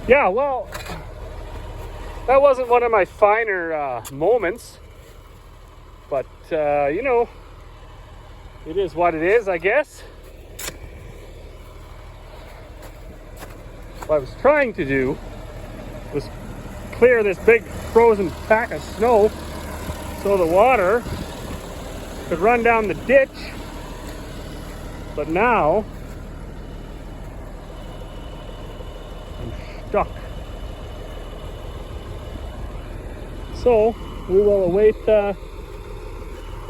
Yeah, well, that wasn't one of my finer moments, but you know, it is what it is, I guess. What I was trying to do was clear this big frozen pack of snow so the water could run down the ditch, but now I'm stuck. So we will await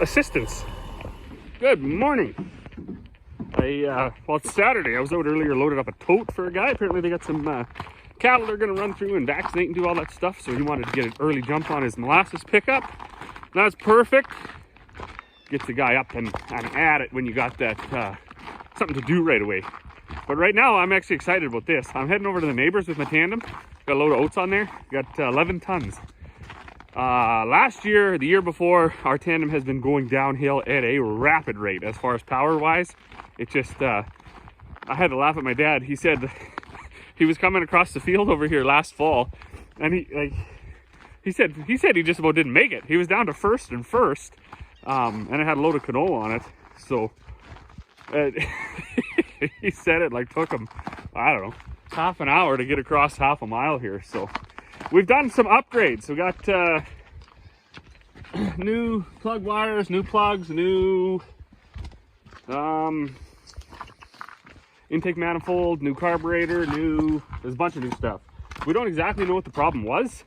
assistance. Good morning. Well, it's Saturday. I was out earlier, loaded up a tote for a guy. Apparently they got some cattle they're going to run through and vaccinate and do all that stuff. So he wanted to get an early jump on his molasses pickup. That's perfect. Gets the guy up and at it when you got that something to do right away. But right now, I'm actually excited about this. I'm heading over to the neighbors with my tandem. Got a load of oats on there. Got 11 tons. Last year, the year before, our tandem has been going downhill at a rapid rate as far as power wise. It just, I had to laugh at my dad. He said he was coming across the field over here last fall, and he said he just about didn't make it. He was down to first, and it had a load of canola on it. So he said it like took him, I don't know, half an hour to get across half a mile here. So we've done some upgrades. We got new plug wires, new plugs, new intake manifold, new carburetor, there's a bunch of new stuff. We don't exactly know what the problem was,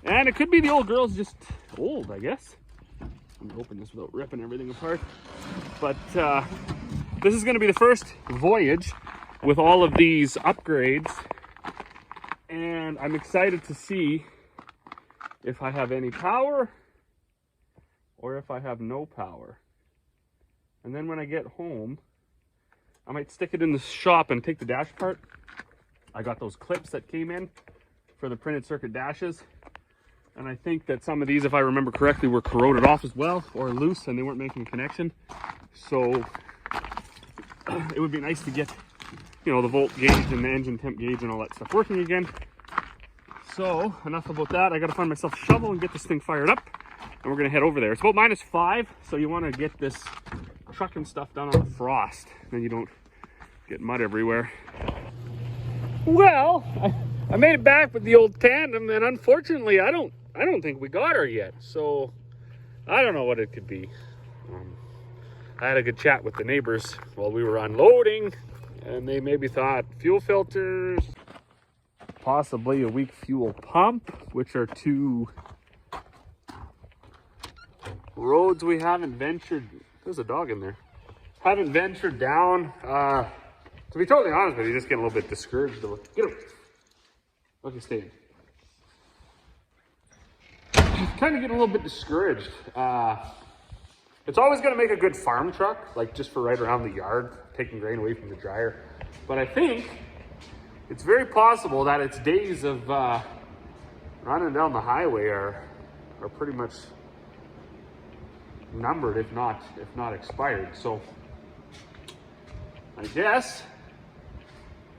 and it could be the old girl's just old, I guess. Let me open this without ripping everything apart. But this is going to be the first voyage with all of these upgrades, and I'm excited to see if I have any power or if I have no power. And then when I get home, I might stick it in the shop and take the dash apart. I got those clips that came in for the printed circuit dashes. And I think that some of these, if I remember correctly, were corroded off as well or loose and they weren't making a connection. So it would be nice to get, you know, the volt gauge and the engine temp gauge and all that stuff working again. So enough about that. I got to find myself a shovel and get this thing fired up. And we're going to head over there. It's about -5, so you want to get this trucking stuff done on the frost. Then you don't get mud everywhere. Well, I made it back with the old tandem, and unfortunately, I don't think we got her yet. So I don't know what it could be. I had a good chat with the neighbors while we were unloading, and they maybe thought fuel filters, possibly a weak fuel pump, which are two roads we haven't ventured. There's a dog in there. Haven't ventured down. To be totally honest with you, just getting a little bit discouraged. Get him. Okay, stay in. Kind of getting a little bit discouraged. It's always going to make a good farm truck, like just for right around the yard, taking grain away from the dryer. But I think it's very possible that its days of running down the highway are pretty much numbered, if not expired. So I guess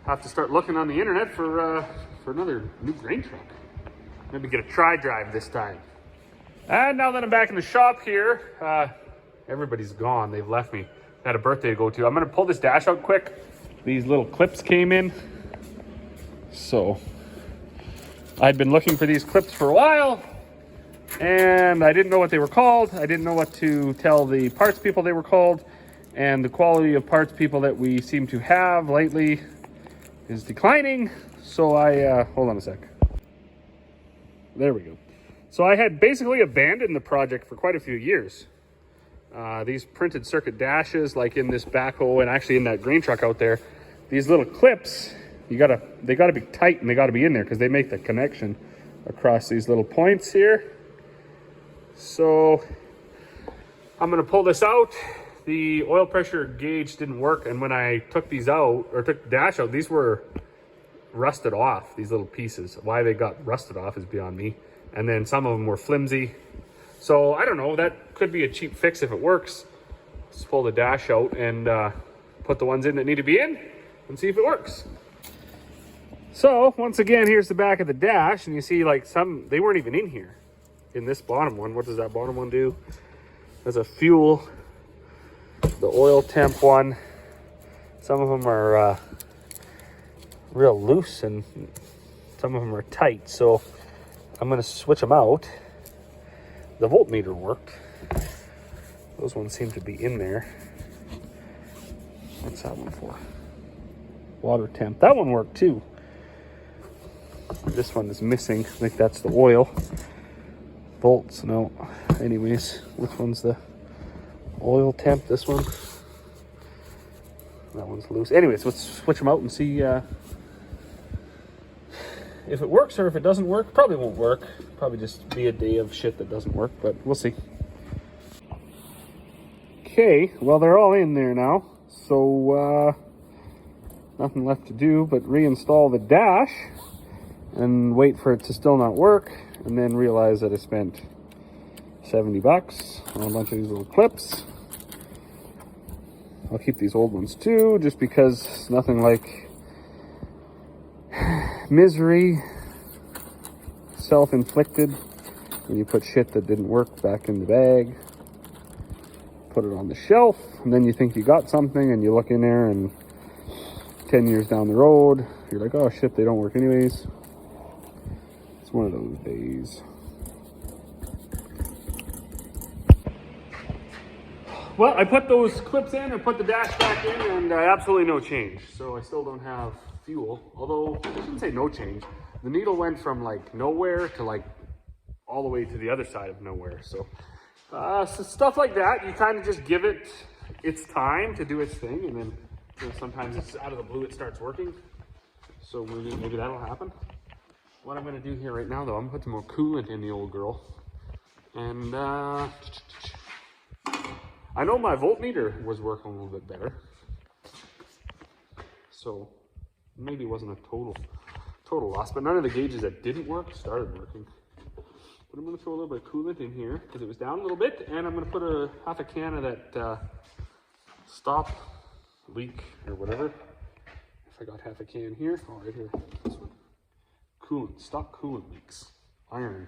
have to start looking on the internet for another new grain truck. Maybe get a tri-drive this time. And now that I'm back in the shop here, everybody's gone. They've left me. I had a birthday to go to. I'm gonna pull this dash out quick. These little clips came in. So I'd been looking for these clips for a while, and I didn't know what they were called. I didn't know what to tell the parts people they were called, and the quality of parts people that we seem to have lately is declining. So I, hold on a sec. There we go. So I had basically abandoned the project for quite a few years. These printed circuit dashes, like in this backhoe and actually in that grain truck out there, these little clips, they gotta be tight and they gotta be in there because they make the connection across these little points here. So I'm gonna pull this out. The oil pressure gauge didn't work, and when I took these out, or took the dash out, these were rusted off, these little pieces. Why they got rusted off is beyond me. And then some of them were flimsy. So I don't know, that could be a cheap fix if it works. Let's pull the dash out and put the ones in that need to be in and see if it works. So once again, here's the back of the dash, and you see like they weren't even in here in this bottom one. What does that bottom one do? There's a fuel, the oil temp one. Some of them are real loose and some of them are tight. So I'm going to switch them out. The voltmeter worked. Those ones seem to be in there. What's that one for? Water temp. That one worked too. This one is missing. I think that's the oil. Volts, no. Anyways, which one's the oil temp? This one. That one's loose. Anyways, let's switch them out and see if it works or if it doesn't work. Probably won't work. Probably just be a day of shit that doesn't work, but we'll see. Okay, well, they're all in there now. So, nothing left to do but reinstall the dash and wait for it to still not work, and then realize that I spent $70 on a bunch of these little clips. I'll keep these old ones too, just because it's nothing like misery, self-inflicted, when you put shit that didn't work back in the bag, put it on the shelf, and then you think you got something, and you look in there, and 10 years down the road, you're like, oh shit, they don't work anyways. It's one of those days. Well, I put those clips in and put the dash back in, and absolutely no change. So I still don't have fuel, although I shouldn't say no change. The needle went from like nowhere to like all the way to the other side of nowhere. So, so stuff like that, you kind of just give it its time to do its thing, and then sometimes it's out of the blue, it starts working. So maybe that'll happen. What I'm going to do here right now, though, I'm going to put some more coolant in the old girl. And I know my voltmeter was working a little bit better. So maybe it wasn't a total loss, but none of the gauges that didn't work started working. But I'm going to throw a little bit of coolant in here because it was down a little bit, and I'm going to put half a can of that stop leak or whatever. If I got half a can here, oh, right here, this one. Coolant, stop coolant leaks. Iron.